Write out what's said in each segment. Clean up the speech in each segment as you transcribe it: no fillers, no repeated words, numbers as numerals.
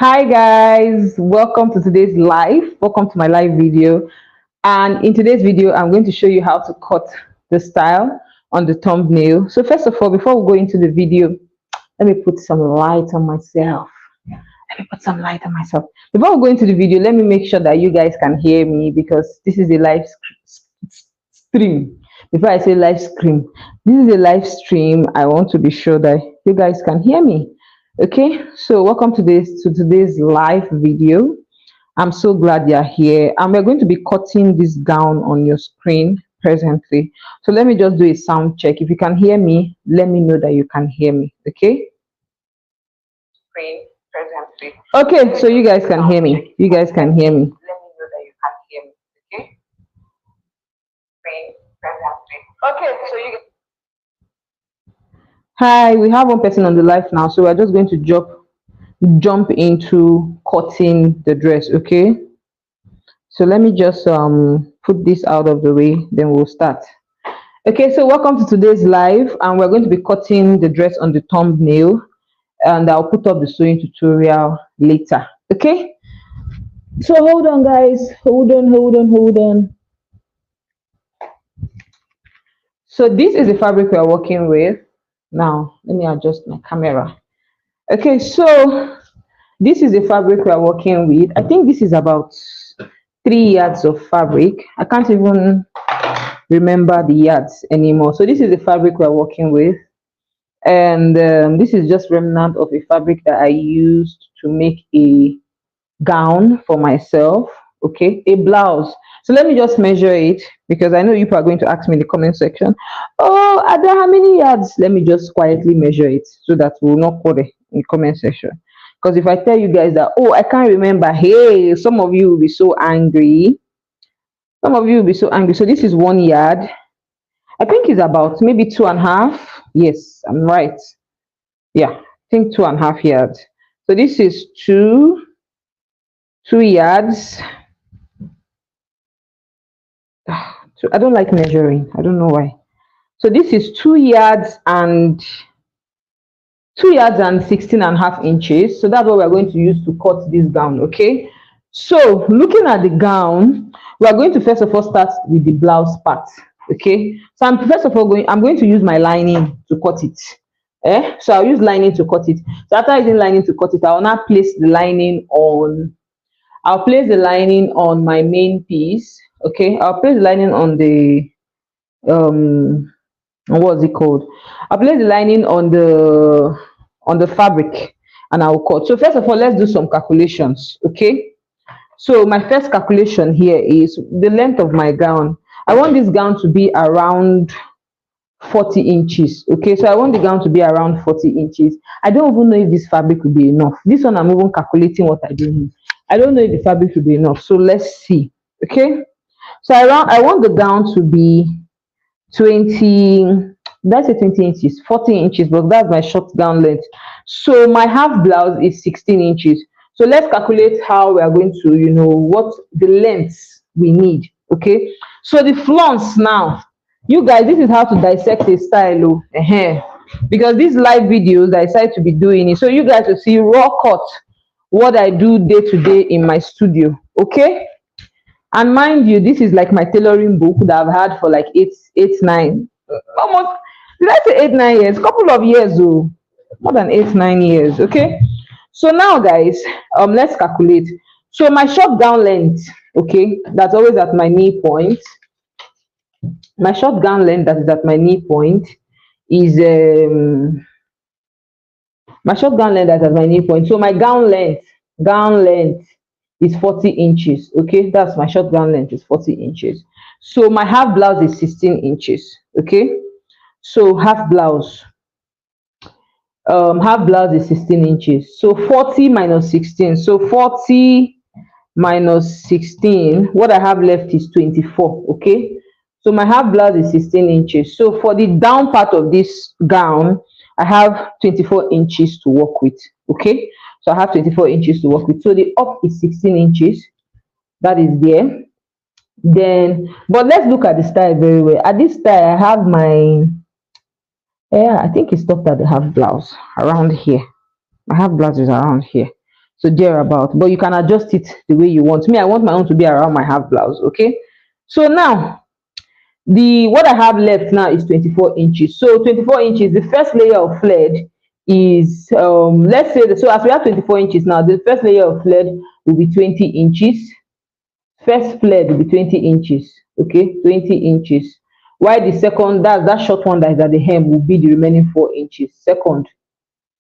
Hi guys, welcome to today's live. Welcome to my live video. And in today's video, I'm going to show you how to cut the style on the thumbnail. So first of all, before we go into the video, let me put some light on myself. Before we go into the video, let me make sure that you guys can hear me because this is a live stream. Before I say live stream, this is a live stream. I want to be sure that you guys can hear me. Okay, so welcome to today's live video. I'm so glad you're here, and we're going to be cutting this gown on your screen presently. So let me just do a sound check. If you can hear me, let me know that you can hear me. Okay, screen presently. Okay, so you guys can hear me. You guys can hear me. Let me know that you can hear me. Okay, screen presently. Okay, so you. Hi, we have one person on the live now, so we're just going to jump into cutting the dress. Okay, so let me just put this out of the way, then we'll start. Okay, so welcome to today's live, and we're going to be cutting the dress on the thumbnail, and I'll put up the sewing tutorial later. Okay, so hold on guys, hold on. So this is the fabric we are working with. Now let me adjust my camera. Okay, so this is the fabric we are working with. I think this is about 3 yards of fabric. I can't even remember the yards anymore. So this is the fabric we are working with, and this is just remnant of a fabric that I used to make a gown for myself. Okay, a blouse. So let me just measure it because I know you people are going to ask me in the comment section, oh Ada, how many yards? Let me just quietly measure it so that we'll not quote it in the comment section. Because if I tell you guys that, oh, I can't remember, hey, some of you will be so angry. So this is 1 yard. I think it's about maybe 2.5. Yes, I'm right. Yeah, I think 2.5 yards. So this is 2 yards. I don't like measuring. I don't know why. So this is 2 yards and 16.5 inches. So that's what we're going to use to cut this gown. Okay, so looking at the gown, we are going to first of all start with the blouse part. Okay, so I'm going to use my lining to cut it. So I'll use lining to cut it. So after using lining to cut it, I'll now place the lining on. I'll place the lining on my main piece. Okay, I'll place the lining on the what's it called? I'll place the lining on the fabric, and I'll cut. So first of all, let's do some calculations. Okay, so my first calculation here is the length of my gown. I want this gown to be around 40 inches. Okay, so I want the gown to be around 40 inches. I don't even know if this fabric will be enough. This one, I'm even calculating what I do need. I don't know if the fabric will be enough, so let's see. Okay, so I want the gown to be 20, that's a 20 inches, 40 inches, but that's my short gown length. So my half blouse is 16 inches. So let's calculate how we are going to, what the lengths we need. Okay, so the flaunce now, you guys, this is how to dissect a style. Because these live videos I decided to be doing it, so you guys will see raw cut what I do day to day in my studio. Okay, and mind you, this is like my tailoring book that I've had for like almost, did I say 8-9 years? Couple of years, oh, more than 8-9 years. Okay, so now guys, let's calculate. So my short gown length, okay, that's always at my knee point. My short gown length that is at my knee point is my short gown length that's at my knee point. So my gown length is 40 inches. Okay, that's my short gown length is 40 inches. So my half blouse is 16 inches. Okay, so half blouse is 16 inches. So 40 minus 16. So 40 minus 16, what I have left is 24. Okay, so my half blouse is 16 inches. So for the down part of this gown, I have 24 inches to work with. Okay, so I have 24 inches to work with. So the up is 16 inches. That is there. Then, but let's look at the style very well. At this style, I have my, I think it stopped at the half blouse around here. My half blouse is around here. So thereabout, but you can adjust it the way you want. Me, I want my own to be around my half blouse. Okay, so now the what I have left now is 24 inches. So 24 inches, the first layer of flead is let's say so as we have 24 inches now, the first layer of flead will be 20 inches. First flead will be 20 inches. Okay, 20 inches. While the second, that's that short one that is at the hem, will be the remaining 4 inches. Second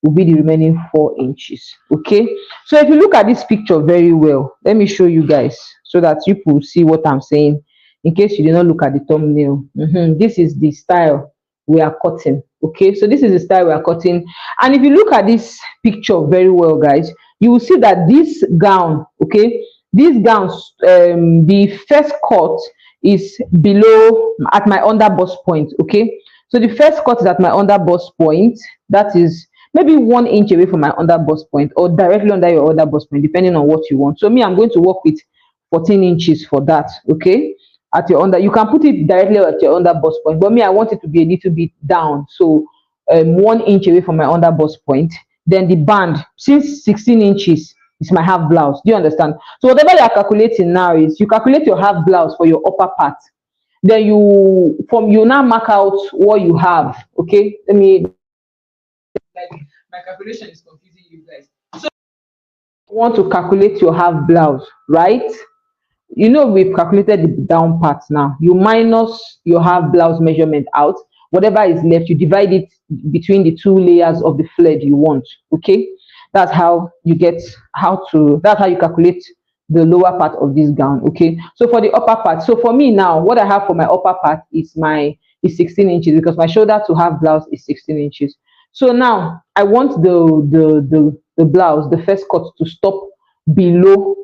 will be the remaining 4 inches. Okay, so if you look at this picture very well, let me show you guys so that you will see what I'm saying in case you did not look at the thumbnail. This is the style we are cutting. Okay, so this is the style we are cutting, and if you look at this picture very well, guys, you will see that this gown, okay, this gown, the first cut is below at my under bust point. Okay, so the first cut is at my under bust point, that is maybe 1 inch away from my under bust point or directly under your under bust point, depending on what you want. So me, I'm going to work with 14 inches for that. Okay, at your under, you can put it directly at your under bust point, but me, I want it to be a little bit down, so 1 inch away from my under bust point. Then the band, since 16 inches is my half blouse, do you understand? So whatever you are calculating now is you calculate your half blouse for your upper part, then you now mark out what you have. Okay, let me, like, my calculation is confusing you guys. So you want to calculate your half blouse, right? You know, we've calculated the down part. Now you minus your half blouse measurement out, whatever is left you divide it between the two layers of the flead you want. Okay, that's how you that's how you calculate the lower part of this gown. Okay, so for the upper part, so for me now, what I have for my upper part is 16 inches, because my shoulder to half blouse is 16 inches. So now I want the blouse, the first cut, to stop below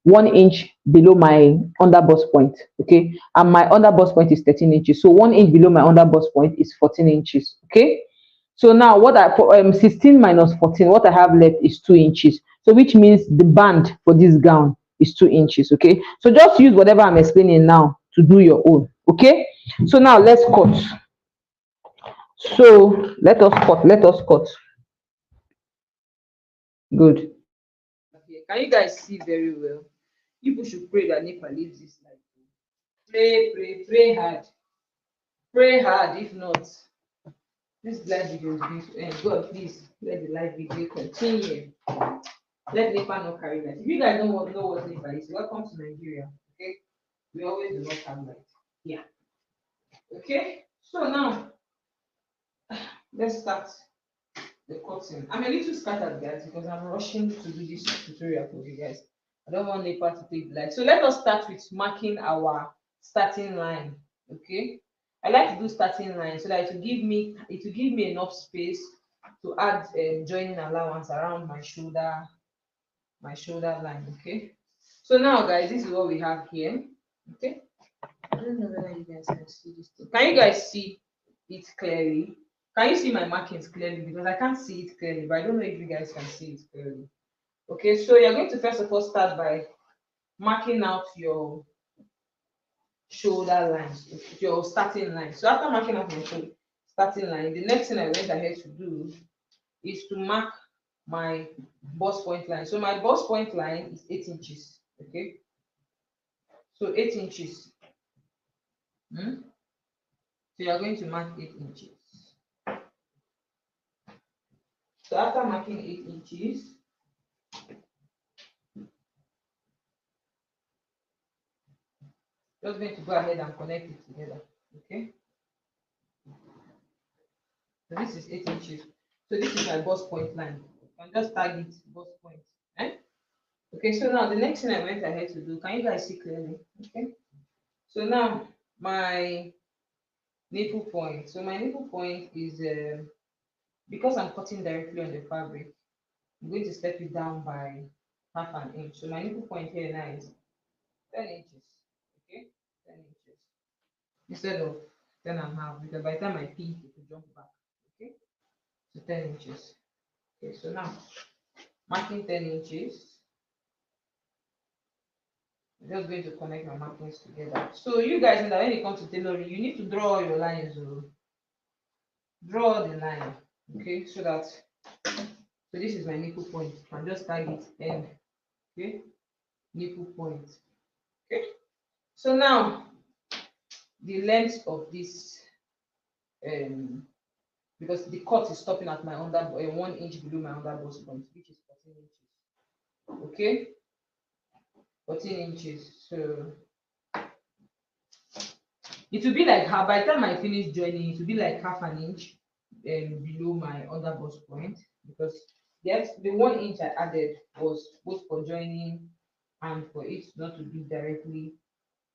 1 inch below my under bust point. Okay, and my under bust point is 13 inches, so 1 inch below my under bust point is 14 inches. Okay, so now what I for 16 minus 14, what I have left is 2 inches, so which means the band for this gown is 2 inches. Okay, so just use whatever I'm explaining now to do your own. Okay, so now let's cut. So let us cut. Good. Okay, can you guys see very well? People should pray that NEPA leaves this life. Pray, pray, pray hard. Pray hard. If not, this live video is going to end. God, please let the live video continue. Let NEPA not carry light. If you guys don't know what NEPA is, welcome to Nigeria. Okay, we always do not have light. Yeah. Okay. So now let's start the cutting. I'm a little scattered, guys, because I'm rushing to do this tutorial for you guys. I don't want NEPA to take the light. So let us start with marking our starting line. Okay, I like to do starting line so that it will give me enough space to add joining allowance around my shoulder line. Okay, so now, guys, this is what we have here. Okay, I don't know whether you guys can see this thing. Can you guys see it clearly? Can you see my markings clearly? Because I can't see it clearly, but I don't know if you guys can see it clearly. Okay, so you're going to first of all start by marking out your shoulder lines, your starting line. So after marking out my starting line, the next thing I went ahead to do is to mark my bust point line. So my bust point line is 8 inches. Okay, so 8 inches. So you're going to mark 8 inches. So after marking 8 inches, just going to go ahead and connect it together. Okay, so this is 8 inches. So this is my bust point line. You can just tag it bust point. Eh? Okay, so now the next thing I went ahead to do, can you guys see clearly? Okay, so now my nipple point. So my nipple point is because I'm cutting directly on the fabric, I'm going to step it down by half an inch. So my nipple point here now is 10 inches. Okay, 10 inches instead of 10 and a half, because by the time I pee, it will jump back. Okay, so 10 inches. Okay, so now marking 10 inches. I'm just going to connect my markings together. So you guys know that when it comes to tailoring, you need to draw your lines. Draw the line, okay, so that So this is my nipple point. I'll just tag it N. Okay, nipple point. Okay. So now the length of this, because the cut is stopping at my under 1 inch below my under bust point, which is 14 inches. Okay, 14 inches. So it will be like half. By the time I finish joining, it will be like half an inch below my under bust point, because the 1 inch I added was both for joining and for it not to be directly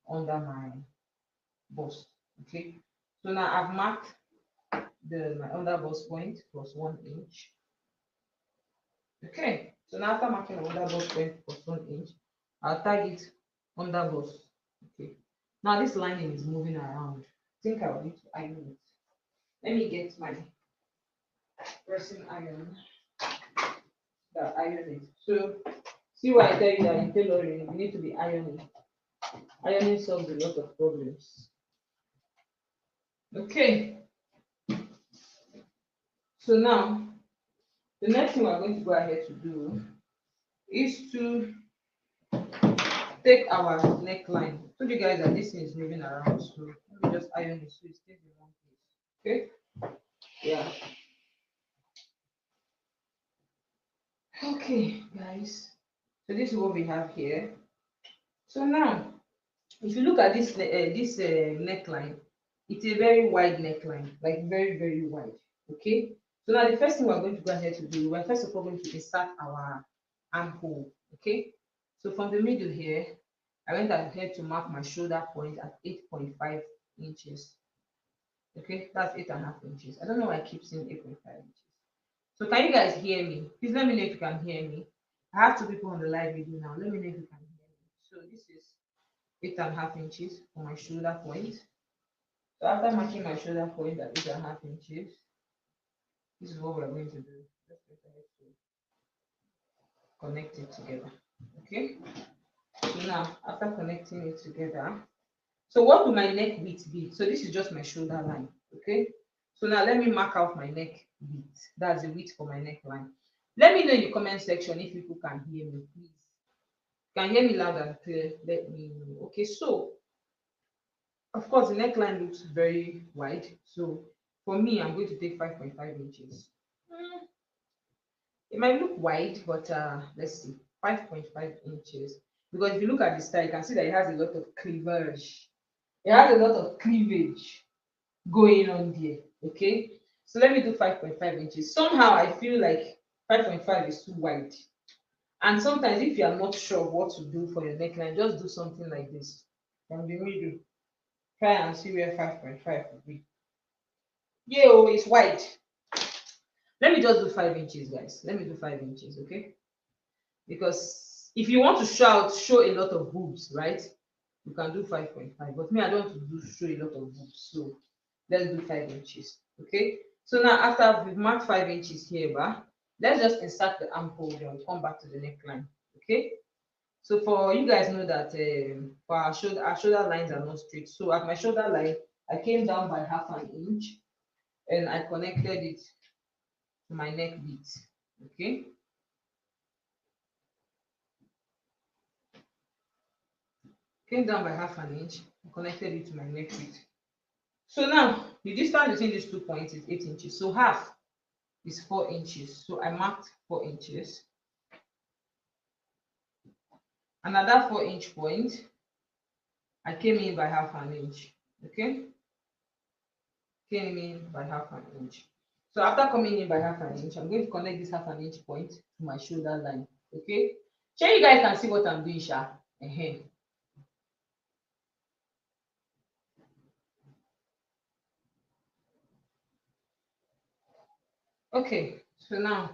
under my bust. Okay, so now I've marked my under bust point plus 1 inch. Okay, so now after marking the under bust point plus 1 inch, I'll tag it under bust. Okay, now this lining is moving around. I think I'll need to iron it. Let me get my pressing iron that iron it. So see why I tell you that in tailoring you need to be ironing. Ironing solves a lot of problems. Okay, so now the next thing we're going to go ahead to do is to take our neckline. I told you guys that this thing is moving around, so let me just iron it so it stays in one place. Okay, yeah. Okay, guys, so this is what we have here. So now if you look at this neckline, it's a very wide neckline, like very, very wide. Okay, so now the first thing we're going to go ahead to do, we're first of all going to insert our armhole. Okay, so from the middle here, I went ahead to mark my shoulder point at 8.5 inches. Okay, that's 8.5 inches. I don't know why I keep saying 8.5 inches. So can you guys hear me? Please let me know if you can hear me. I have two people on the live video now. Let me know if you can hear me. So this is 8.5 inches for my shoulder point. So after marking my shoulder point at 8.5 inches, this is what we're going to do. Just going to connect it together. Okay. So now after connecting it together, so what will my neck width be? So this is just my shoulder line. Okay. So now let me mark out my neck width. That's the width for my neckline. Let me know in the comment section if people can hear me, please. Can hear me loud and clear? Let me know. Okay, so of course the neckline looks very wide. So for me, I'm going to take 5.5 inches. It might look wide, but let's see, 5.5 inches. Because if you look at the style, you can see that it has a lot of cleavage. It has a lot of cleavage going on there. Okay, so let me do 5.5 inches. Somehow I feel like 5.5 is too wide. And sometimes if you are not sure what to do for your neckline, just do something like this from the middle. Try and see where 5.5 will be. Yeah, oh, it's wide. Let me just do 5 inches, guys. Let me do 5 inches, okay? Because if you want to show a lot of boobs, right? You can do 5.5. But me, I don't want to show a lot of boobs. So let's do 5 inches, okay? So now after we've marked 5 inches here, let's just insert the armhole and we'll come back to the neckline, okay? So for you guys know that for our shoulder lines are not straight. So at my shoulder line, I came down by half an inch and I connected it to my neck beat. Okay. Came down by half an inch and connected it to my neck beat. So now the distance between these 2 points is 8 inches. So half is 4 inches. So I marked 4 inches. Another 4-inch point, I came in by half an inch. Okay. Came in by half an inch. So after coming in by half an inch, I'm going to connect this half an inch point to my shoulder line. Okay. Sure you guys can see what I'm doing, Sha. Okay, so now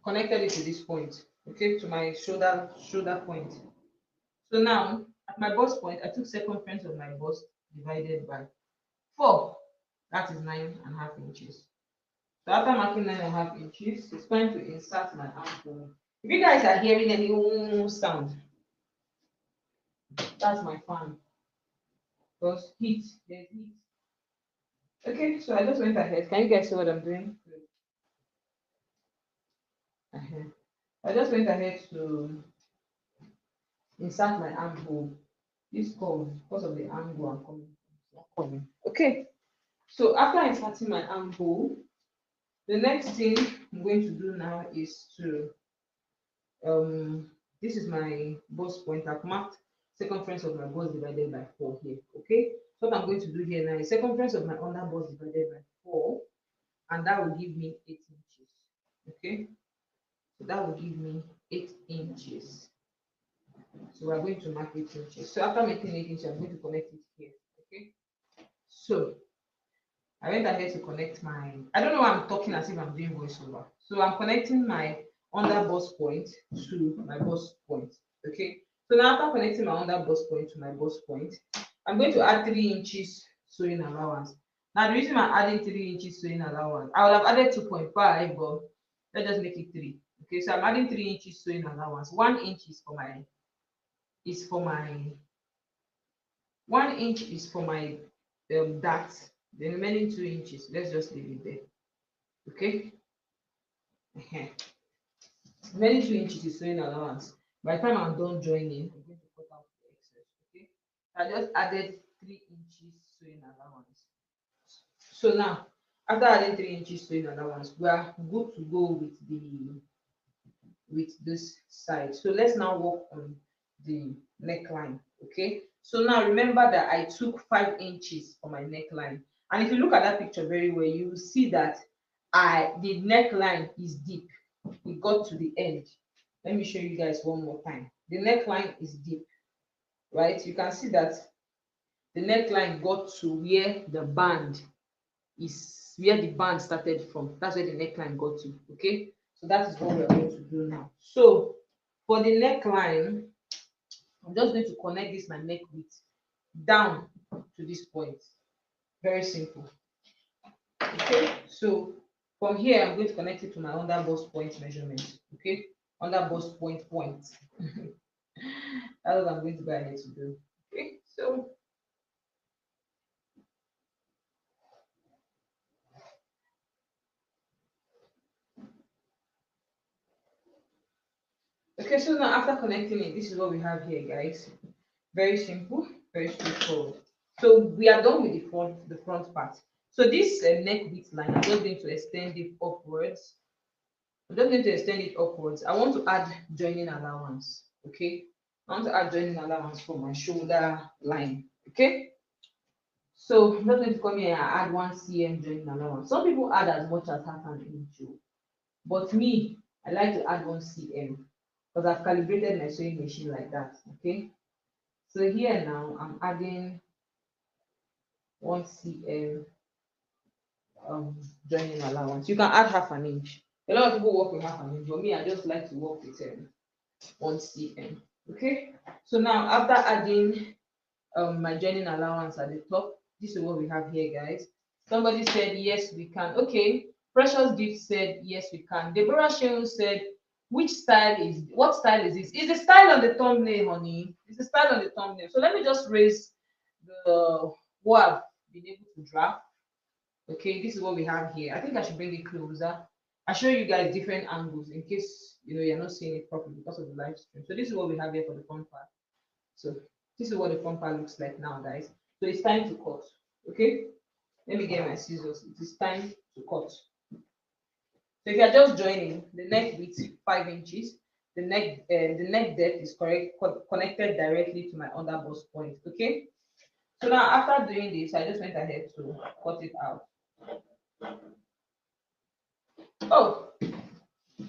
connected it to this point, okay, to my shoulder point. So now at my bust point, I took circumference of my bust divided by 4. That is 9.5 inches. So after marking 9.5 inches, it's time to insert my armhole. If you guys are hearing any sound, that's my fan. Because heat, there's heat. Okay, so I just went ahead. Can you guys see what I'm doing? I just went ahead to insert my armhole. This comes because of the angle I'm coming from. It's not coming. Okay. So after inserting my armhole, the next thing I'm going to do now is to this is my bust point. I've marked circumference of my bust divided by 4 here. Okay. So what I'm going to do here now is circumference of my under bust divided by 4, and that will give me 8 inches. Okay. So that will give me 8 inches. So we're going to mark 8 inches. So after making 8 inches, I'm going to connect it here. Okay. So I went ahead to connect my, I don't know why I'm talking as if I'm doing voiceover. So I'm connecting my under bust point to my bust point. Okay. So now after connecting my under bust point to my bust point, I'm going to add 3 inches sewing allowance. Now the reason I'm adding 3 inches sewing allowance, I would have added 2.5, but let's just make it 3. Okay, so I'm adding 3 inches sewing allowance. 1 inch is for my 1 inch is for my dart. The remaining 2 inches, let's just leave it there. Okay. Remaining 2 inches is sewing allowance. By the time I'm done joining, I'm going to cut out the excess. Okay. I just added 3 inches sewing allowance. So now, after adding 3 inches sewing allowance, we are good to go with this side. So let's now work on the neckline. Okay. So now remember that I took 5 inches for my neckline, and if you look at that picture very well, you will see that the neckline is deep. We got to the end. Let me show you guys one more time. The neckline is deep, right? You can see that the neckline got to where the band started from. That's where the neckline got to. Okay, so that is what we're going to do now. So for the neckline, I'm just going to connect this my neck width down to this point. Very simple. Okay, so from here I'm going to connect it to my under bust point measurement. Okay, under bust point. That's what I'm going to go ahead to do. Okay, so now after connecting it, this is what we have here, guys. Very simple, very straightforward. So we are done with the front part. So this neck width line, I'm just going to extend it upwards. I want to add joining allowance. Okay, I want to add joining allowance for my shoulder line. Okay, so I'm just going to come here and add 1 cm joining allowance. Some people add as much as half an inch, but me, I like to add 1 cm because I've calibrated my sewing machine like that. Okay, so here now I'm adding 1 cm joining allowance. You can add half an inch. A lot of people work with half an inch, but me, I just like to work with 1 cm. Okay, so now after adding my joining allowance at the top, this is what we have here, guys. Somebody said yes we can. Okay, Precious Gift said yes we can. Deborah Sheun said what style is this? Is the style on the thumbnail, honey? It's the style on the thumbnail. So let me just raise the what I've been able to draft. Okay, this is what we have here. I think I should bring it closer. I show you guys different angles in case you're not seeing it properly because of the live stream. So this is what we have here for the front part. So this is what the front part looks like now, guys. So it's time to cut. Okay, let me get my scissors. It is time to cut. So if you are just joining, the neck width 5 inches, the neck depth is connected directly to my under bust point. Okay. So now after doing this, I just went ahead to cut it out. Oh,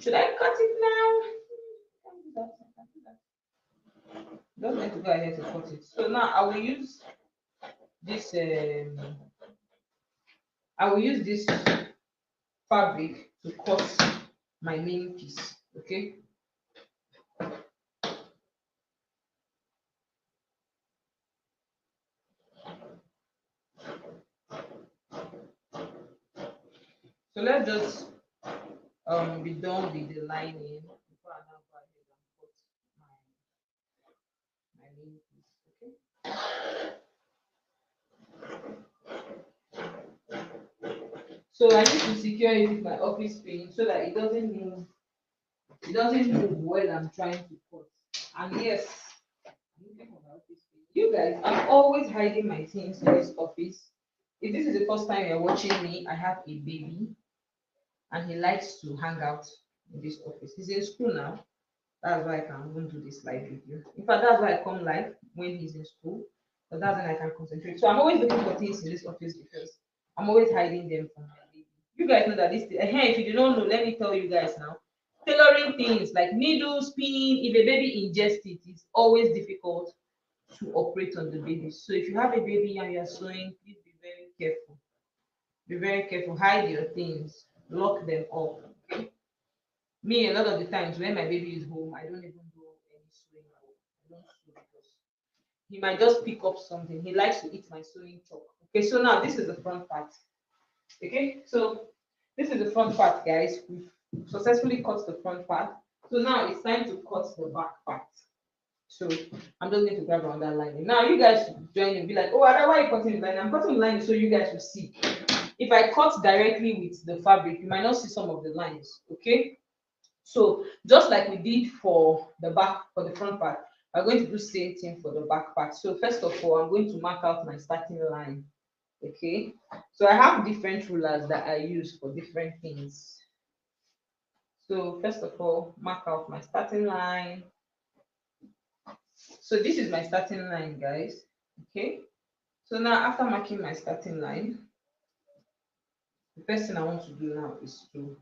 should I cut it now? Don't need to go ahead to cut it. So now I will use this. Fabric to cut my main piece. Okay. So let's just be done with the lining before I now go ahead and cut my main piece. Okay. So I need to secure it with my office pin so that it doesn't move It doesn't move when I'm trying to cut. And yes, you guys, I'm always hiding my things in this office. If this is the first time you're watching me, I have a baby and he likes to hang out in this office. He's in school now. That's why I can even do this live video. In fact, that's why I come live when he's in school. But that's when I can concentrate. So I'm always looking for things in this office because I'm always hiding them from my baby. You guys know that this thing, hey, if you don't know, let me tell you guys now. Tailoring things like needles, pin, if a baby ingests it, it's always difficult to operate on the baby. So if you have a baby and you're sewing, please be very careful. Be very careful. Hide your things. Lock them up. Okay? Me, a lot of the times when my baby is home, I don't even do any sewing. I don't sew because he might just pick up something. He likes to eat my sewing chalk. Okay, so now this is the front part. Okay, so this is the front part, guys. We've successfully cut the front part. So now it's time to cut the back part. So I'm just going to grab another lining. Now you guys join and be like, oh, why are you cutting the line? I'm cutting the line so you guys will see. If I cut directly with the fabric, you might not see some of the lines. Okay. So just like we did for the back, for the front part, we're going to do same thing for the back part. So first of all, I'm going to mark out my starting line. Okay. So I have different rulers that I use for different things. So first of all, mark out my starting line. So this is my starting line, guys. Okay. So now after marking my starting line, the first thing I want to do now is to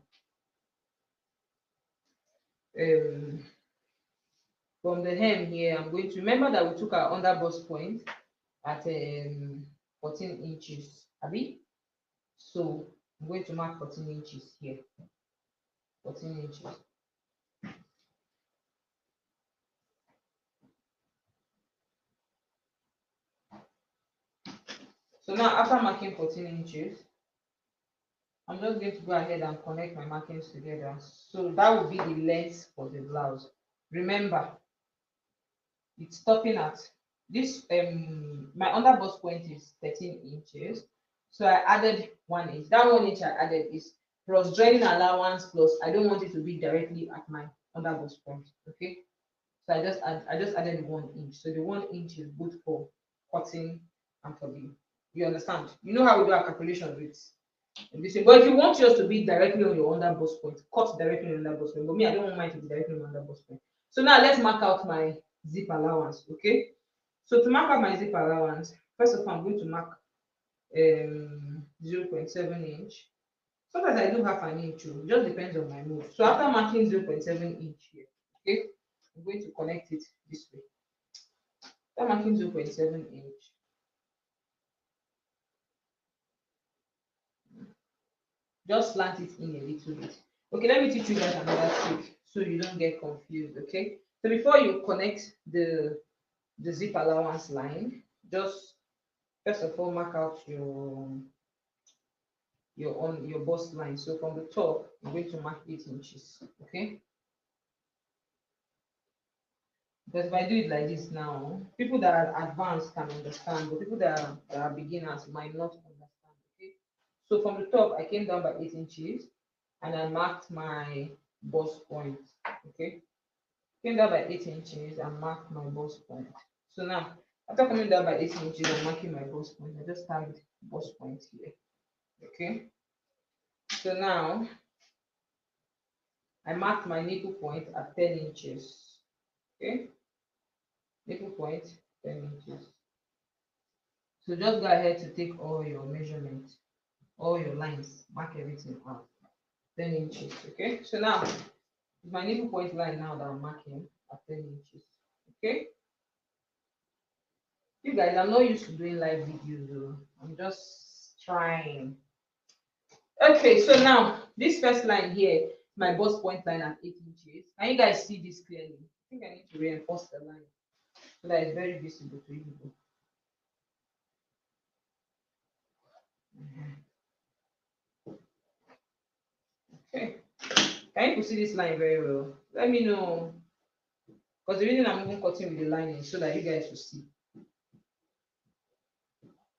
from the hem here, I'm going to remember that we took our under bust point at 14 inches. Abi? So I'm going to mark 14 inches here. 14 inches. So now after marking 14 inches, I'm just going to go ahead and connect my markings together. So that will be the length for the blouse. Remember, it's stopping at this my under bust point is 13 inches. So I added 1 inch. That 1 inch I added is plus joining allowance plus I don't want it to be directly at my under bust point. Okay. So I just added 1 inch. So the 1 inch is good for cutting and for the you understand? You know how we do our calculations with this. But if you want yours to be directly on your under bust point, cut directly on the under bust point. But me, I don't want mine to be directly on my under bust point. So now let's mark out my zip allowance. Okay. So to mark out my zip allowance, first of all, I'm going to mark 0.7 inch. Sometimes I do have an inch, it just depends on my mood. So after marking 0.7 inch here, okay, I'm going to connect it this way. After marking 0.7 inch, just slant it in a little bit. Okay, let me teach you guys another trick so you don't get confused. Okay, so before you connect the zip allowance line, just first of all mark out your bust line. So from the top, I'm going to mark 8 inches. Okay, because if I do it like this now, people that are advanced can understand, but people that are beginners might not understand. Okay, so from the top, I came down by 8 inches and I marked my bust point. Okay, came down by 8 inches and marked my bust point. So now, after coming down by 8 inches and marking my bust point, I just tagged bust point here. Okay, so now I marked my nipple point at 10 inches. Okay, nipple point 10 inches. So just go ahead to take all your measurements, all your lines, mark everything out. 10 inches. Okay, so now it's my nipple point line now that I'm marking at 10 inches. Okay, you guys, I'm not used to doing live videos though. I'm just trying. Okay, so now this first line here, my bust point line at 8 inches. Can you guys see this clearly? I think I need to reinforce the line so that it's very visible to you. Okay, can you see this line very well? Let me know. Because the reason I'm even cutting with the line is so that you guys will see.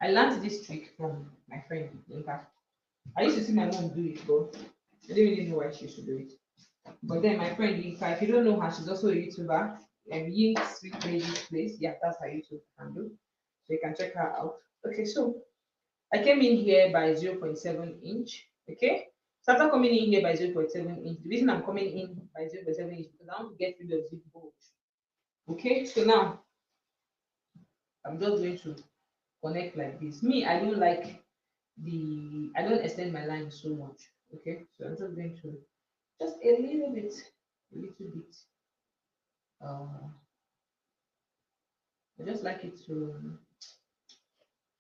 I learned this trick from my friend Inka. I used to see my mom do it, but I didn't really know why she should do it. But then my friend Yinka, if you don't know her, she's also a YouTuber. Yink Sweet Ladies Place. Yeah, that's her YouTube handle. So you can check her out. Okay, so I came in here by 0.7 inch. Okay. So after coming in here by 0.7 inch, the reason I'm coming in by 0.7 inch because I want to get rid of zip bulge. Okay, so now I'm just going to connect like this. Me, I don't like I don't extend my line so much. Okay, so I'm just going to just a little bit, a little bit. I just like it to,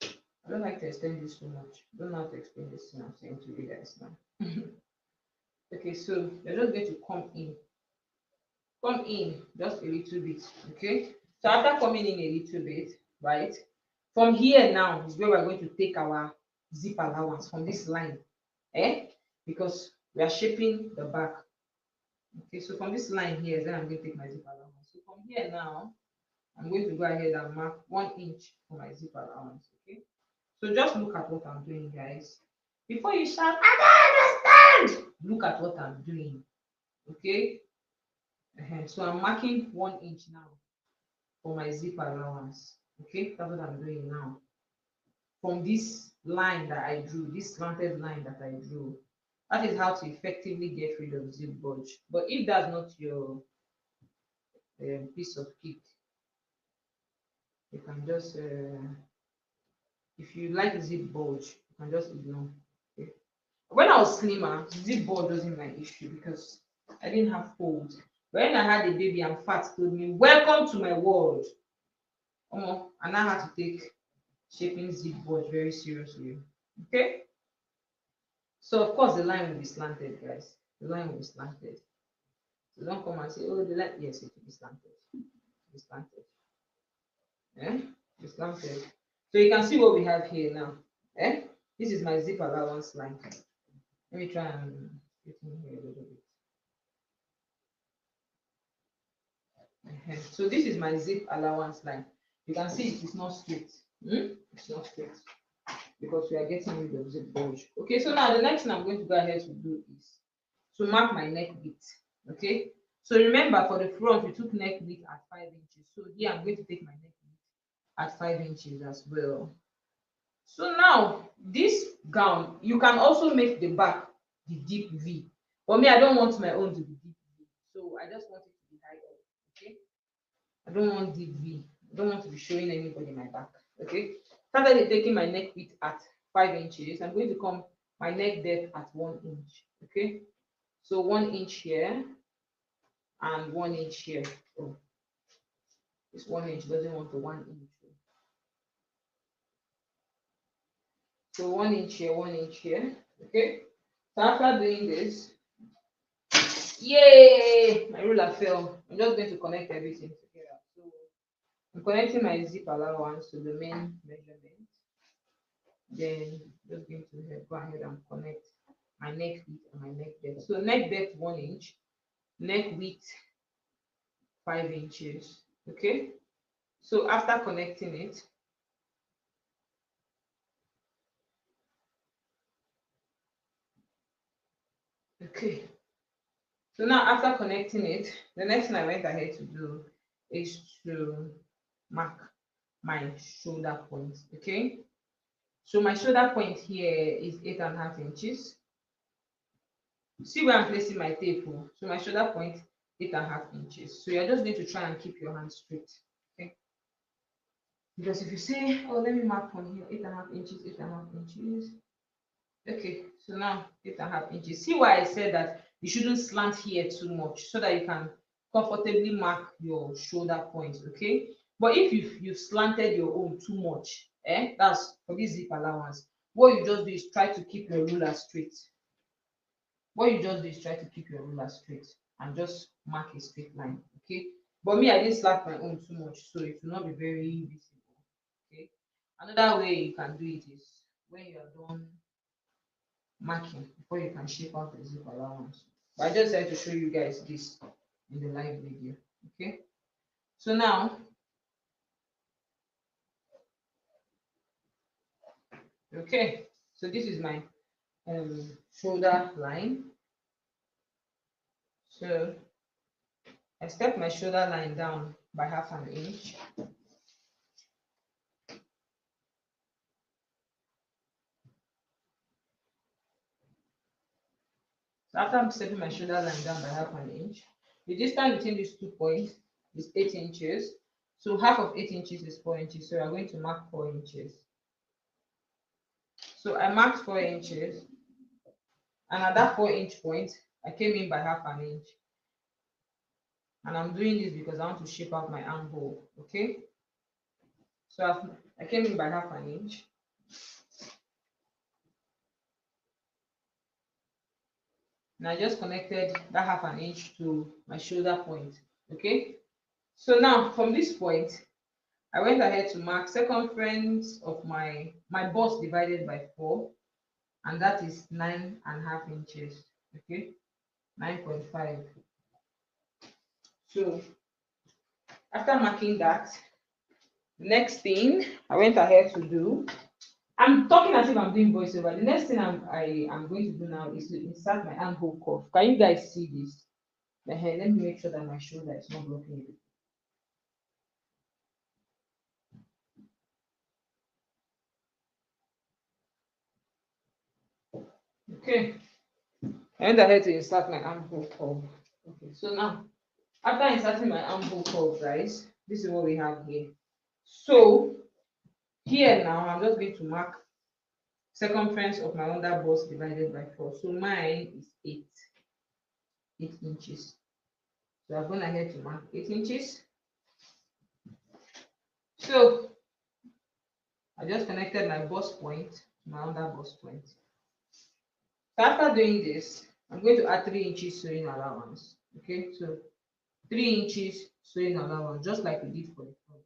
I don't like to extend this so much. I don't know how to explain this thing I'm saying to you guys now. Okay, so you're just going to come in just a little bit. Okay, so after coming in a little bit, right, from here now is where we're going to take our zip allowance from this line, eh, because we are shaping the back. Okay, so from this line here, then I'm going to take my zip allowance. So from here now, I'm going to go ahead and mark 1 inch for my zip allowance. Okay, so just look at what I'm doing, guys. Before you shout, I don't understand. Look at what I'm doing. Okay, so I'm marking 1 inch now for my zip allowance. Okay, that's what I'm doing now. From this line that I drew, this slanted line that I drew, that is how to effectively get rid of zip bulge. But if that's not your piece of cake, you can just, if you like zip bulge, you can just ignore. Okay? When I was slimmer, zip bulge wasn't my issue because I didn't have folds. When I had a baby and fat told me, welcome to my world. And I had to take shaping zip bulge very seriously. Okay? So of course the line will be slanted, guys. The line will be slanted. So don't come and say, oh, the line, yes, it will be slanted. It will be slanted. Eh? It's slanted. So you can see what we have here now. Eh? This is my zip allowance line. Let me try and get in here a little bit. So this is my zip allowance line. You can see it is not straight. It's not straight because we are getting rid of zip bulge. Okay, so now the next thing I'm going to go ahead to do is to mark my neck width. Okay, so remember for the front we took neck width at 5 inches. So here I'm going to take my neck width at 5 inches as well. So now this gown, you can also make the back the deep V. For me, I don't want my own to be deep V. So I just want it to be high up. Okay. I don't want deep V. I don't want to be showing anybody my back. Okay. Started taking my neck width at 5 inches. I'm going to come my neck depth at 1 inch. Okay. So 1 inch here and 1 inch here. Oh, this 1 inch doesn't want to 1 inch. So 1 inch here, 1 inch here. Okay. So after doing this, yay! My ruler fell. I'm just going to connect everything together. So I'm connecting my zip allowance to the main measurement. Then just going to go ahead and connect my neck width and my neck depth. So neck depth 1 inch, neck width 5 inches. Okay. So after connecting it, okay. So now after connecting it, the next thing I went ahead to do is to mark my shoulder point. Okay. So my shoulder point here is 8.5 inches. See where I'm placing my tape. So my shoulder point 8.5 inches. So you're just going to try and keep your hand straight. Okay. Because if you say, oh, let me mark from here, 8.5 inches, 8.5 inches. Okay, so now 8.5 inches. See why I said that you shouldn't slant here too much so that you can comfortably mark your shoulder point. Okay, but if you've slanted your own too much, that's for this zip allowance. What you just do is try to keep your ruler straight. What you just do is try to keep your ruler straight and just mark a straight line. Okay, but me, I didn't slant my own too much, so it will not be very visible. Okay, another way you can do it is when you're done marking before you can shape out the zip allowance. But I just had to show you guys this in the live video. Okay, so now, okay, so this is my shoulder line. So I step my shoulder line down by 1/2 inch. So after I'm stepping my shoulder line down by 1/2 inch, the distance between these 2 points is 8 inches. So half of 8 inches is 4 inches. So I'm going to mark 4 inches. So I marked 4 inches, and at that 4 inch point, I came in by 1/2 inch. And I'm doing this because I want to shape out my armhole. Okay. So I came in by 1/2 inch. And I just connected that 1/2 inch to my shoulder point. Okay. So now from this point, I went ahead to mark circumference of my bust divided by 4, and that is 9.5 inches. Okay, 9.5. So after marking that, the next thing I went ahead to do, I'm talking as if I'm doing voiceover. The next thing I'm going to do now is to insert my armhole cuff. Can you guys see this? Let me make sure that my shoulder is not blocking it. Okay, I went ahead to insert my armhole cuff. Okay, so now after inserting my armhole cuff, guys, this is what we have here. So here now, I'm just going to mark circumference of my under bust divided by 4. So mine is 8 inches. So I've gone ahead to mark 8 inches. So I just connected my bust point to my under bust point. So after doing this, I'm going to add 3 inches sewing allowance. Okay, so 3 inches sewing allowance, just like we did for the front.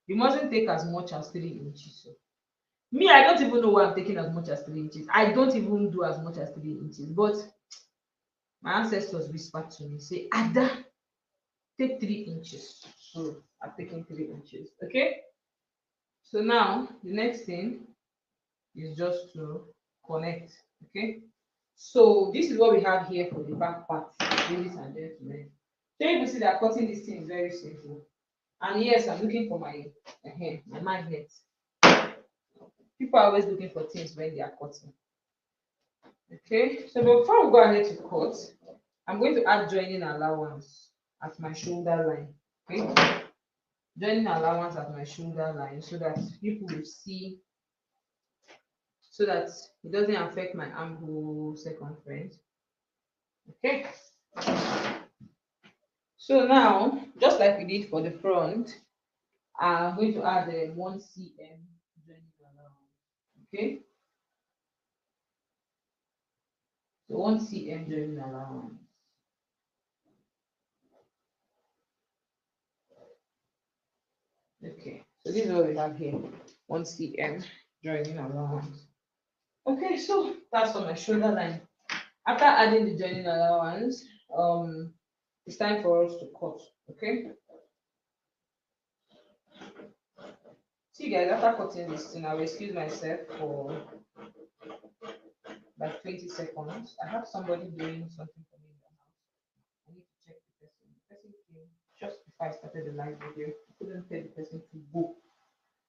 You mustn't take as much as 3 inches. So me, I don't even know why I'm taking as much as 3 inches. I don't even do as much as 3 inches. But my ancestors whispered to me, say, Ada, take 3 inches. So I've taken 3 inches. Okay. So now the next thing is just to connect. Okay. So this is what we have here for the back part, ladies and gentlemen. So you can see that cutting this thing is very simple. And yes, I'm looking for my magnet. People are always looking for things when they are cutting. Okay, so before we go ahead to cut, I'm going to add joining allowance at my shoulder line. Okay, joining allowance at my shoulder line so that people will see, so that it doesn't affect my armhole circumference. Okay, so now just like we did for the front, I'm going to add a 1 cm joining allowance. Okay, so 1 cm joining allowance. Okay, so this is what we have here, 1 cm joining allowance. Okay, so that's for my shoulder line. After adding the joining allowance, it's time for us to cut. Okay. See guys, after cutting this thing, I will excuse myself for like 20 seconds. I have somebody doing something for me in the house. I need to check the person. The person came just before I started the live video. I couldn't tell the person to go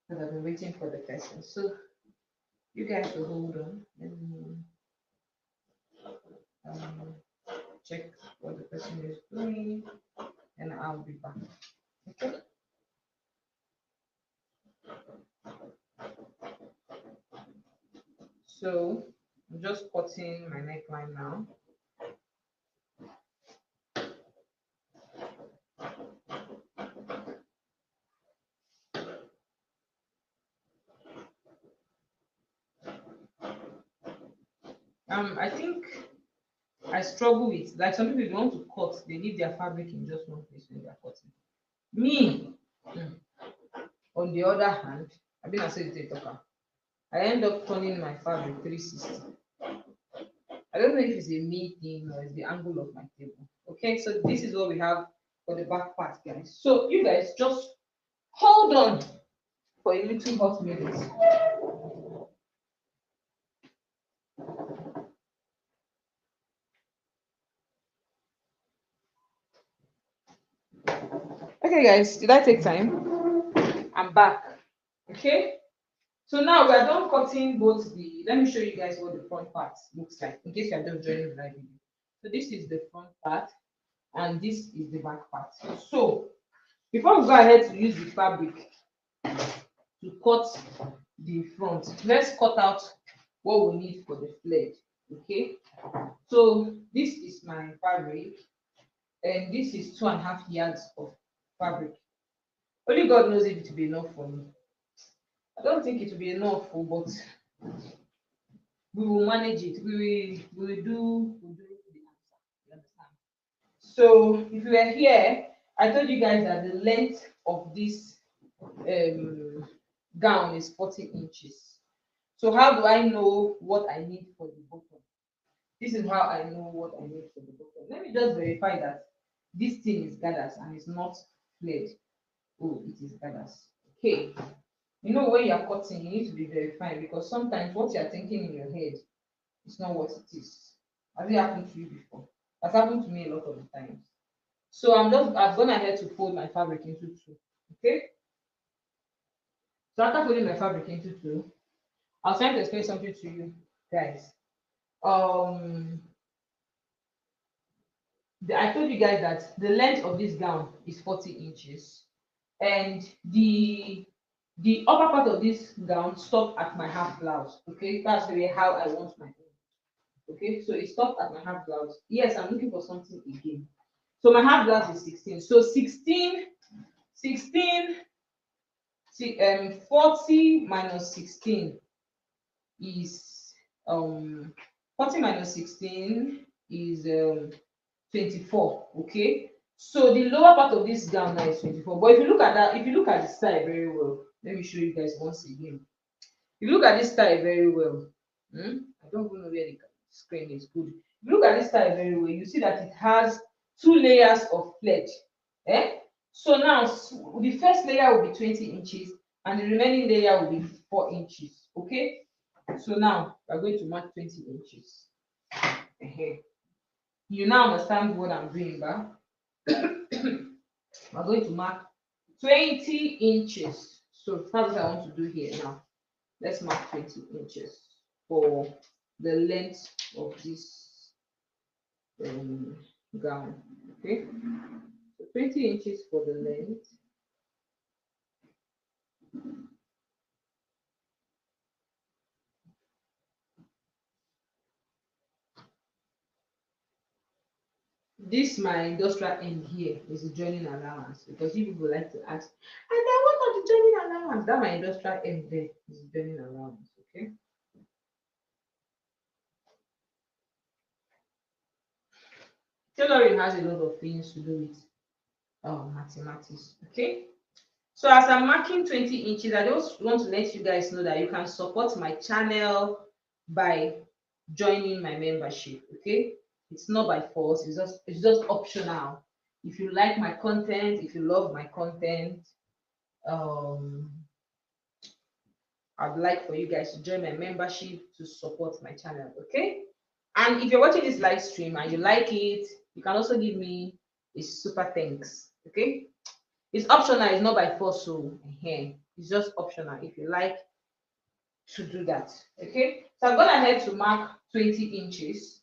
because I've been waiting for the person. So you guys will hold on. Let me um, check what the person is doing, and I'll be back. Okay. So I'm just cutting my neckline now. I think I struggle with, like, some people want to cut, they leave their fabric in just one place when they're cutting. Me, on the other hand, I've been a talker. I end up turning my fabric 360. I don't know if it's a me thing or it's the angle of my table. Okay, so this is what we have for the back part, guys. So you guys just hold on for a little hot minute. Okay, guys, did I take time? I'm back. Okay. So now we are done cutting both the. Let me show you guys what the front part looks like in case you are just joining the live video. So this is the front part, and this is the back part. So before we go ahead to use the fabric to cut the front, let's cut out what we need for the flared. Okay. So this is my fabric, and this is 2.5 yards of fabric. Only God knows if it will be enough for me. I don't think it will be enough, but we will manage it. We'll do the answer. You understand? So if you were here, I told you guys that the length of this gown is 40 inches. So how do I know what I need for the bottom? This is how I know what I need for the bottom. Let me just verify that this thing is gathers and it's not flared. Oh, it is gathers. Okay. You know, when you are cutting, you need to be verified because sometimes what you are thinking in your head is not what it is. Has it happened to you before? That's happened to me a lot of the times. So I've gone ahead to fold my fabric into two. Okay. So after folding my fabric into two, I was trying to explain something to you guys. I told you guys that the length of this gown is 40 inches, and the upper part of this gown stopped at my half blouse. Okay, that's the way how I want my own. Okay, so it stopped at my half blouse. Yes, I'm looking for something again. So my half blouse is 16. So 40 minus 16 is 40 minus 16 is 24. Okay, so the lower part of this gown now is 24. But if you look at that, if you look at the style very well, let me show you guys once again. If you look at this style very well, I don't even know where the screen is good. If you look at this style very well, you see that it has 2 layers of fledge. Eh? So now the first layer will be 20 inches and the remaining layer will be 4 inches. Okay, so now we're going to mark 20 inches. You now understand what I'm doing, but we're going to mark 20 inches. So that's what I want to do here now. Let's mark 20 inches for the length of this gown. Okay, so 20 inches for the length. This my industrial end here is the joining allowance because you people like to ask, and then what are the joining allowance? That my industrial end there is the joining allowance. Okay. Tailoring has a lot of things to do with mathematics. Okay. So as I'm marking 20 inches, I just want to let you guys know that you can support my channel by joining my membership. Okay, it's not by force, it's just optional. If you like my content, if you love my content, I'd like for you guys to join my membership to support my channel. Okay, and if you're watching this live stream and you like it, you can also give me a super thanks. Okay, it's optional, it's not by force. So here it's just optional if you like to do that. Okay, so I'm gonna head to mark 20 inches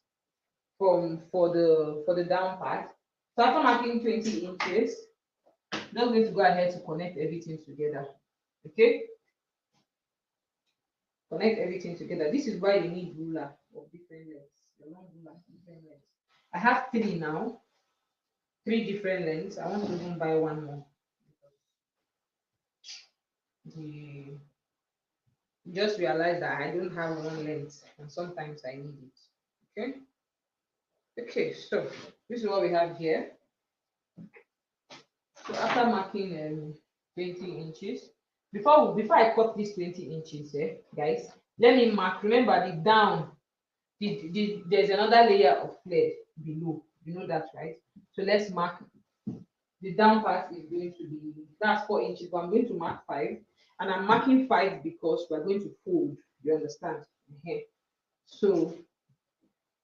for the down part. So after marking 20 inches, just going to go ahead to connect everything together. Okay, connect everything together. This is why you need ruler of different lengths. Your long ruler of different lengths. I have three now, three different lengths. I want to even buy one more. The just realize that I don't have one length and sometimes I need it. Okay. Okay, so this is what we have here. So after marking 20 inches, before I cut this 20 inches, guys, let me mark. Remember the down, there's another layer of flared below. You know that, right? So let's mark. The down part is going to be, that's 4 inches, but I'm going to mark 5, and I'm marking 5 because we're going to fold. You understand? So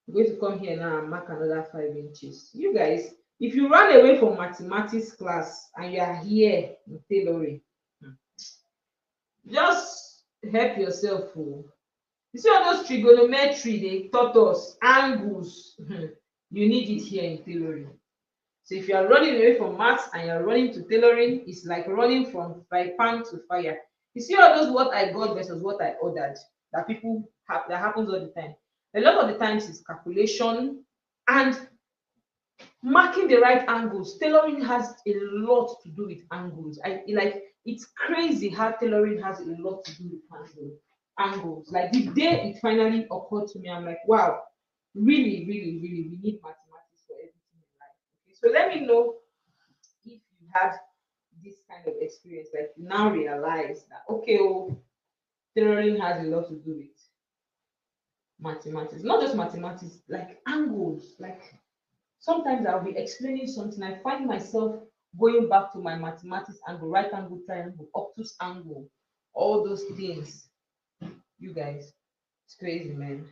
I'm going to come here now and mark another 5 inches. You guys, If you run away from mathematics class and you are here in tailoring, just help yourself. Oh. You see all those trigonometry they taught us, angles, you need it here in tailoring. So if you are running away from maths and you're running to tailoring, it's like running from fry pan to fire. You see all those what I got versus what I ordered that people have that happens all the time. A lot of the times it's calculation and marking the right angles. Tailoring has a lot to do with angles. I like it's crazy how tailoring has a lot to do with angles. Like the day it finally occurred to me, I'm like, wow, really, really, really, we need mathematics for everything in life. Okay, so let me know if you had this kind of experience, like you now realize that okay, oh, tailoring has a lot to do with mathematics, not just mathematics, like angles. Like sometimes I'll be explaining something, I find myself going back to my mathematics angle, right angle triangle, obtuse angle, all those things. You guys, it's crazy, man.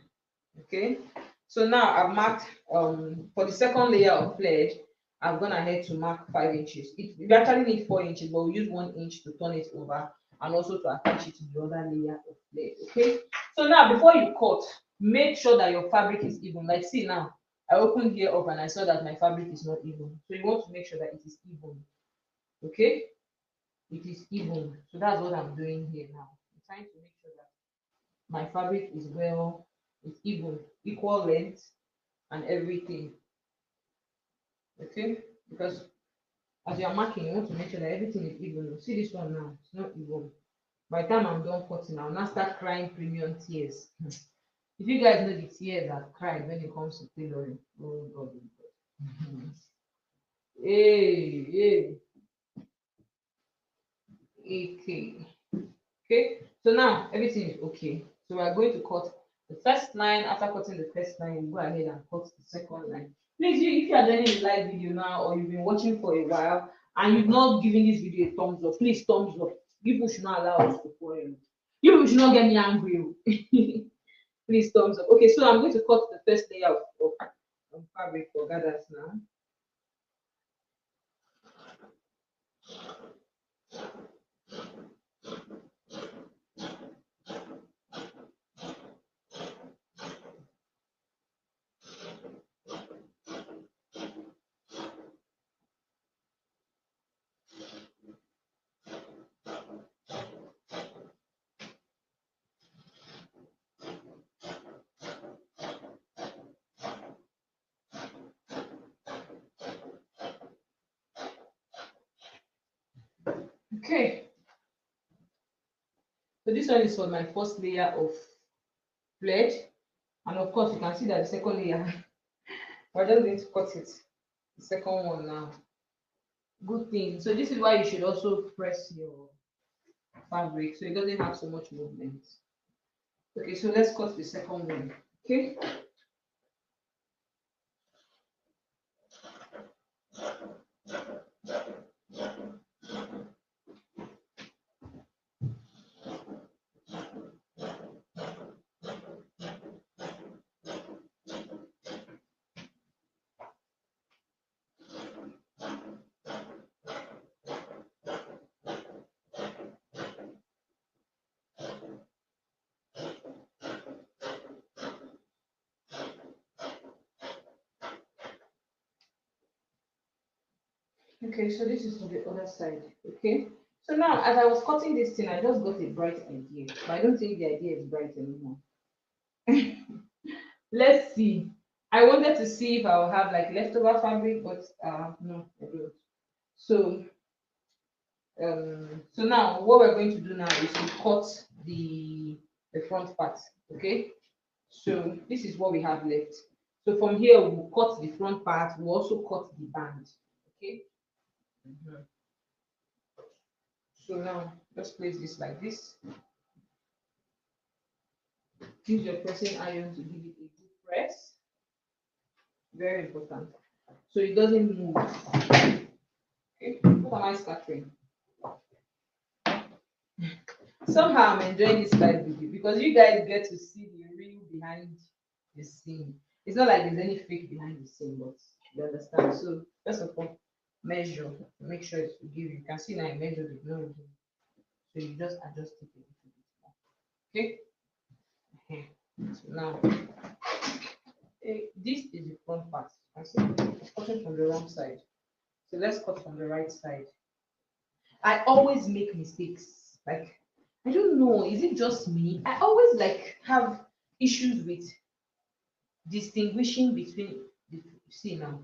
Okay, so now I've marked for the second layer of fledge. I've gone ahead to mark 5 inches. We actually need 4 inches, but we use 1 inch to turn it over and also to attach it to the other layer of fledge. Okay, so now before you cut, make sure that your fabric is even. Like see now, I opened here up and I saw that my fabric is not even, so you want to make sure that it is even. Okay, it is even. So that's what I'm doing here now. I'm trying to make sure that my fabric is well, it's even, equal length and everything. Okay, because as you're marking, you want to make sure that everything is even. See this one now, it's not even. By the time I'm done cutting, I'll now start crying premium tears. If you guys know the tears I've cried when it comes to tailoring, oh God, oh God. Hey, hey, okay. Okay, so now everything is okay. So we are going to cut the first line. After cutting the first line, you go ahead and cut the second line. Please, if you are joining the live video now or you've been watching for a while and you've not given this video a thumbs up, please thumbs up. People should not allow us to spoil you. You people should not get me angry. Please thumbs up. Okay, so I'm going to cut the first layer of fabric for gathers now. Okay, so this one is for my first layer of fledge, and of course you can see that the second layer we're just going to cut it, the second one now. Good thing. So this is why you should also press your fabric so it doesn't have so much movement. Okay, so let's cut the second one. Okay. Okay, so this is for the other side. Okay. So now, as I was cutting this thing, I just got a bright idea, but I don't think the idea is bright anymore. Let's see. I wanted to see if I'll have like leftover fabric, but no, I don't. So so now what we're going to do now is to cut the front part. Okay. So this is what we have left. So from here we'll cut the front part. We'll also cut the band. Okay. Mhm. So now let's place this like this. Use your pressing iron to give it a good press. Very important. So it doesn't move. Okay. What am I scattering? Somehow I'm enjoying this live video because you guys get to see the real behind the scene. It's not like there's any fake behind the scene, but You understand? So first of all, measure, make sure it's to give. You can see now I measured it, no reason. So you just adjust it a little bit more. Okay? So now this is the front part. I see it's cutting from the wrong side. So let's cut from the right side. I always make mistakes. Like I don't know, is it just me? I always like have issues with distinguishing between the see now.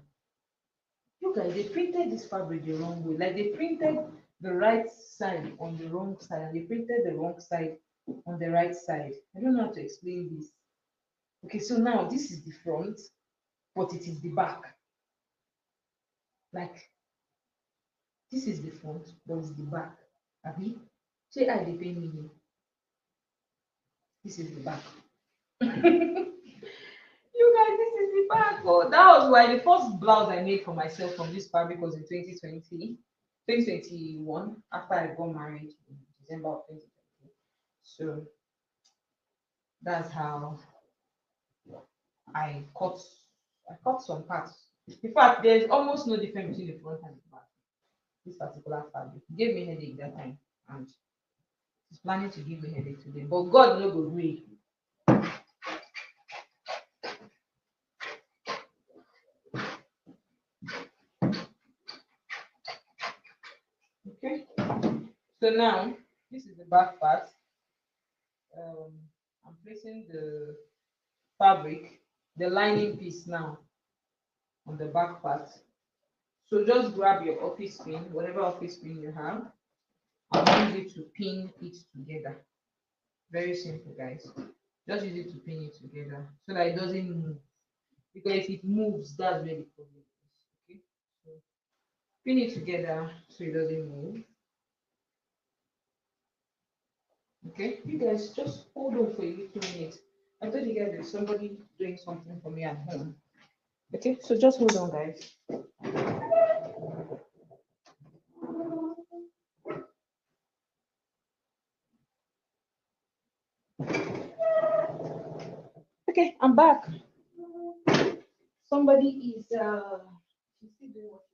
You guys, they printed this fabric the wrong way. Like they printed the right side on the wrong side, and they printed the wrong side on the right side. I don't know how to explain this. Okay, so now this is the front, but it is the back. Like this is the front, but it's the back. Abi, say I dey pain me. This is the back. You guys, this is the back. Oh, that was why the first blouse I made for myself from this fabric was in 2021, after I got married in December of 2020. So that's how I cut I cut some parts. In fact, there's almost no difference between the front and the back. This particular fabric it gave me headache that time, and it's planning to give me headache today. But God no go gree. Okay, so now this is the back part. I'm placing the fabric, the lining piece now on the back part. So just grab your office pin, whatever office pin you have, and use it to pin it together. Very simple, guys. Just use it to pin it together so that it doesn't move. Because if it moves, that's where the problem is. Okay, so pin it together so it doesn't move. Okay, you guys just hold on for a little minute. I told you guys there's somebody doing something for me at home. Okay, so just hold on, guys. Okay, I'm back. Somebody is she's still doing what she's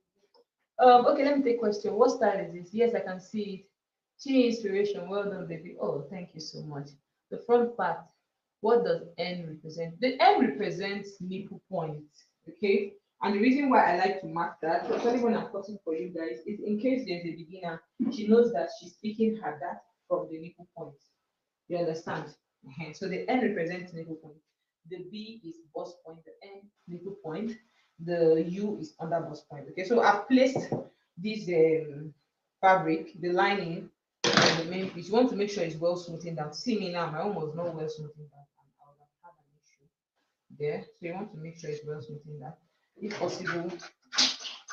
doing. Okay, let me take question. What style is this? Yes, I can see it. She inspiration. Well done, baby. Oh, thank you so much. The front part. What does N represent? The N represents nipple point. Okay. And the reason why I like to mark that, especially when I'm cutting for you guys, is in case there's a beginner, she knows that she's picking her dart from the nipple point. You understand? So the N represents nipple point. The B is bust point. The N nipple point. The U is under bust point. Okay. So I've placed this fabric, the lining, on the main piece. You want to make sure it's well smoothed down. See me now, my own was not well smoothed down. I would have had an issue there. So you want to make sure it's well smoothed down. If possible,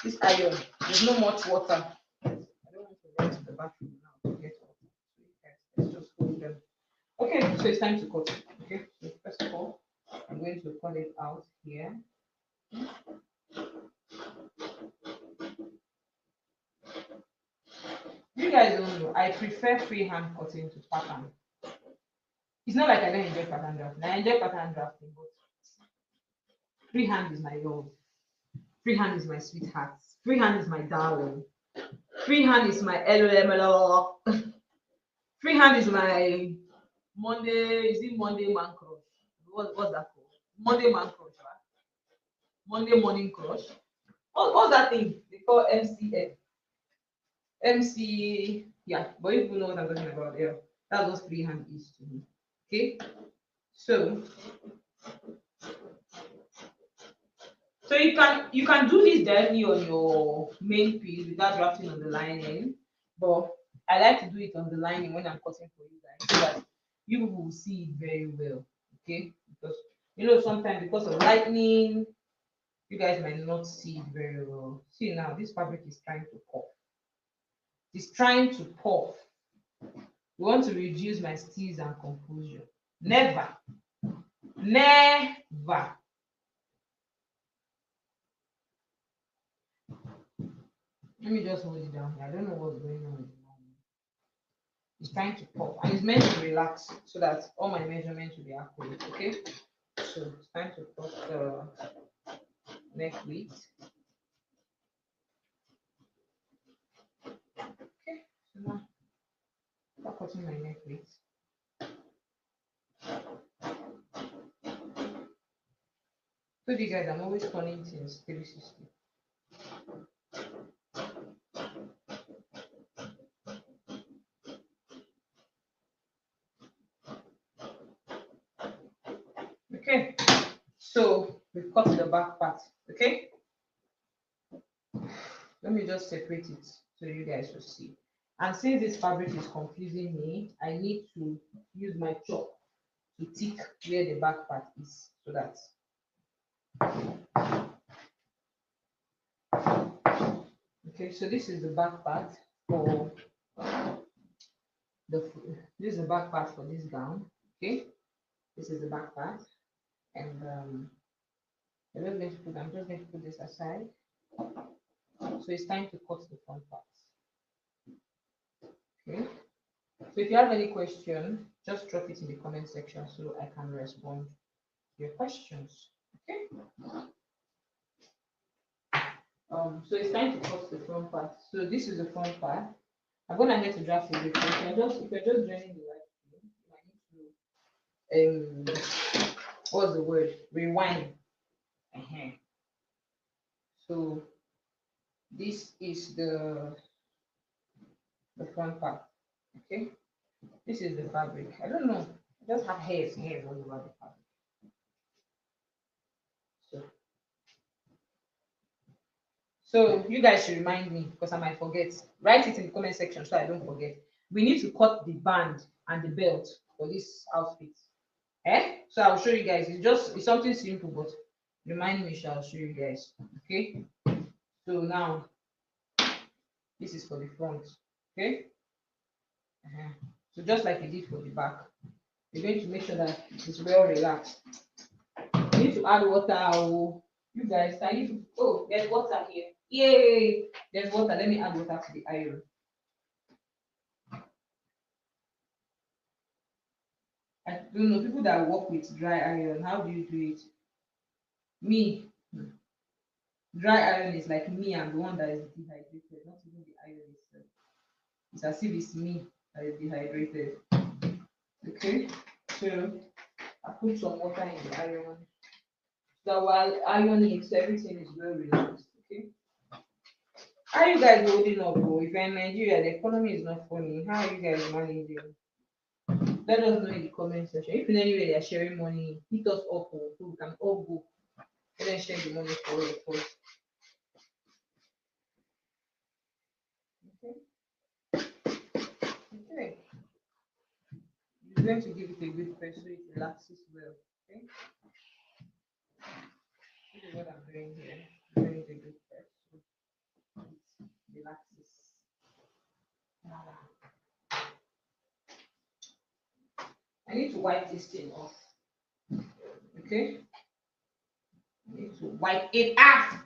this iron, there's not much water. I don't want to run to the bathroom now to get water. So you guys, let's just hold them. Okay, so it's time to cut. Okay, so first of all, I'm going to cut it out here. You guys don't know, I prefer freehand cutting to pattern. It's not like I don't enjoy pattern drafting. I enjoy pattern drafting, but freehand is my love. Freehand is my sweetheart. Freehand is my darling. Freehand is my LOMLO. Freehand is my Monday. Is it Monday man crush? What's that called? Monday man crush, right? Monday morning crush. What's that thing? They call MCF. MC, yeah, but if you know what I'm talking about, yeah, that's what freehand is to me. Okay, so you can do this directly on your main piece without drafting on the lining, but I like to do it on the lining when I'm cutting for you guys so that you will see it very well. Okay, because sometimes because of lightning, you guys might not see it very well. See now, this fabric is trying to puff. It's trying to puff. We want to reduce my steals and confusion. Never. Never. Let me just hold it down here. I don't know what's going on. It's trying to pop and it's meant to relax so that all my measurements will be accurate. Okay. So it's time to pop the neck width. cutting my neck with. Told you guys I'm always turning things 360. Okay, so we've cut the back part. Okay, let me just separate it so you guys will see. And since this fabric is confusing me, I need to use my chalk to tick where the back part is so that okay, so this is the back part for the this is the back part for this gown. Okay, this is the back part, and I'm just going to put this aside. So it's time to cut the front part. Okay, so if you have any question, just drop it in the comment section so I can respond to your questions. Okay. So it's time to cut the front part. So this is the front part. I'm gonna get to draft it because if you're just joining the live stream, you might need to what's the word? Rewind. So this is the front part. Okay. This is the fabric. I don't know. I just have hairs all over the fabric. So you guys should remind me because I might forget. Write it in the comment section so I don't forget. We need to cut the band and the belt for this outfit. So I'll show you guys. It's something simple, but remind me, I'll show you guys. Okay. So now this is for the front. Okay. So just like you did for the back, you're going to make sure that it's well relaxed. You need to add water. Oh, you guys, can you? Oh, there's water here. Yay! There's water. Let me add water to the iron. I don't know people that work with dry iron. How do you do it? Me, dry iron is like me. I'm the one that is dehydrated, not even the iron itself. It's as if it's me that is dehydrated. Okay, so I put some water in the iron. So while ironing, so everything is well relaxed. Okay. How are you guys holding up? Oh? If you're in Nigeria, the economy is not funny. How are you guys managing? Let us know in the comment section. If in any way they are sharing money, hit us up so we can all go. And then share the money for all of us. Okay. Okay. You're going to give it a good press so it relaxes well. Okay. This is what I'm doing here. I'm doing it a good press so it relaxes. I need to wipe this thing off. Okay. I need to wipe it off.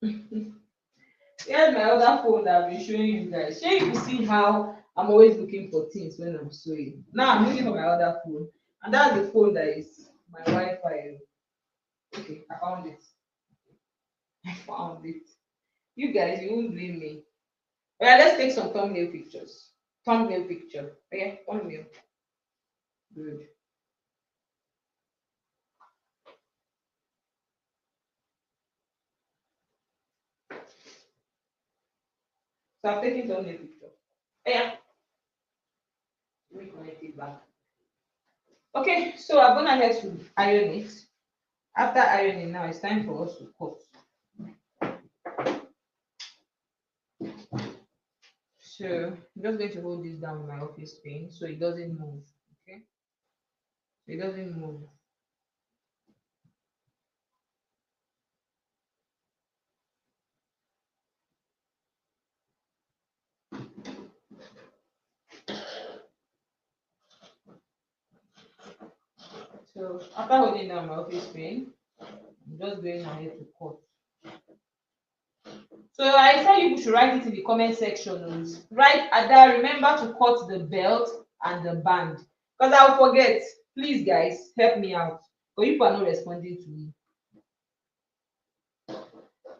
Here's my other phone that I've been showing you guys. So you can see how I'm always looking for things when I'm sewing. Now I'm looking for my other phone, and that's the phone that is my Wi-Fi. Okay, I found it. I found it. You guys, you won't blame me. Yeah, let's take some thumbnail pictures. Thumbnail picture. Okay, thumbnail. Good. So I've taken thumbnail picture. Yeah. Let me connect it back. Okay, so I'm gonna head to iron it. After ironing, now it's time for us to cut. So I'm just going to hold this down with my office pen so it doesn't move. Okay, so it doesn't move. So after holding down my office pen, I'm just going ahead to cut. So I said you should write it in the comment section. Write Ada, remember to cut the belt and the band. Because I'll forget. Please guys, help me out. Because you are not responding to me.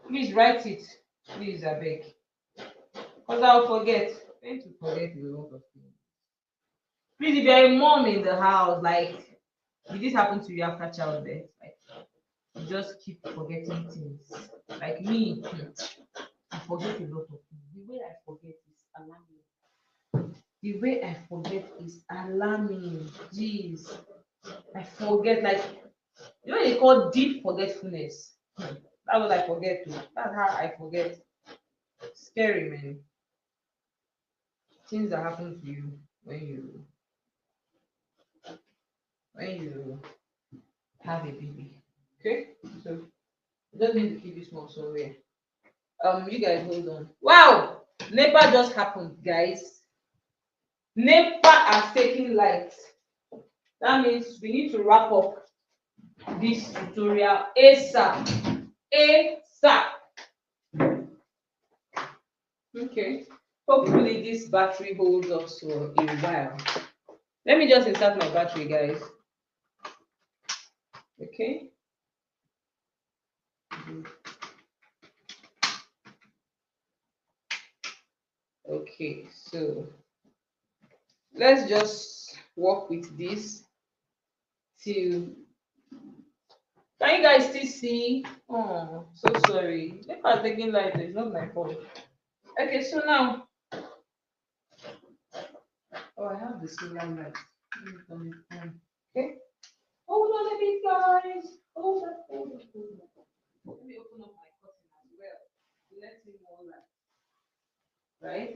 Please write it. Please, I beg. Because I'll forget. I'm going to forget a lot of things. Please, if you're a mom in the house, like, did this happen to you after childbirth? Like, you just keep forgetting things. Like me, I forget a lot of things. The way I forget is alarming. The way I forget is alarming. Jeez. I forget, like, you know they call deep forgetfulness. That's what I forget too. That's how I forget. Scary, man. Things that happen to you when you have a baby. Okay? So just need to keep this one somewhere. You guys hold on. Wow! NEPA just happened, guys. NEPA has taken light. That means we need to wrap up this tutorial ASAP. ASAP. Okay. Hopefully this battery holds us for a while. Let me just insert my battery, guys. Okay. Okay, so let's just work with this till. Can you guys still see? Oh, so sorry. If I'm taking light, it's not my fault. Okay, so now, oh, I have the solar light. Let me turn it on. Okay. Hold on a bit, guys. Hold on, hold on, hold on. Let me open up my curtain as well to let me more light. Right?